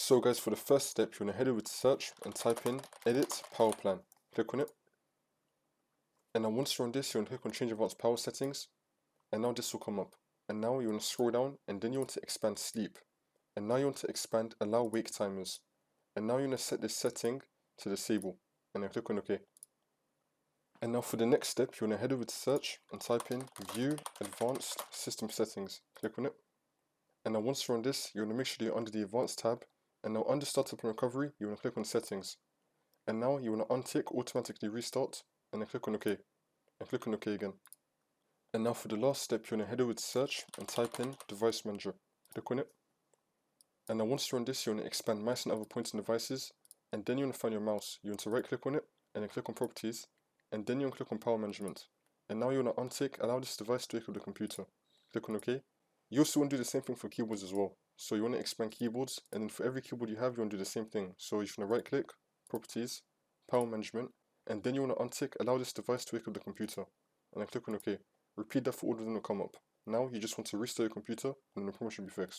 So guys, for the first step, you want to head over to search and type in edit power plan. Click on it. And now once you're on this, you want to click on change advanced power settings. And now this will come up. And now you want to scroll down and then you want to expand sleep. And now you want to expand allow wake timers. And now you want to set this setting to disable. And then click on OK. And now for the next step, you want to head over to search and type in view advanced system settings. Click on it. And now once you're on this, you want to make sure you're under the advanced tab. And now under startup and recovery, you want to click on settings. And now you want to untick automatically restart and then click on OK. And click on OK again. And now for the last step, you want to head over to search and type in device manager. Click on it. And now once you're on this, you want to expand mice and other pointing devices. And then you want to find your mouse. You want to right click on it and then click on properties. And then you want to click on power management. And now you want to untick allow this device to wake up the computer. Click on OK. You also want to do the same thing for keyboards as well. So you want to expand keyboards, and then for every keyboard you have, you want to do the same thing. So you want to right click, properties, power management, and then you want to untick allow this device to wake up the computer. And then click on OK. Repeat that for all of them to come up. Now you just want to restart your computer and then the problem should be fixed.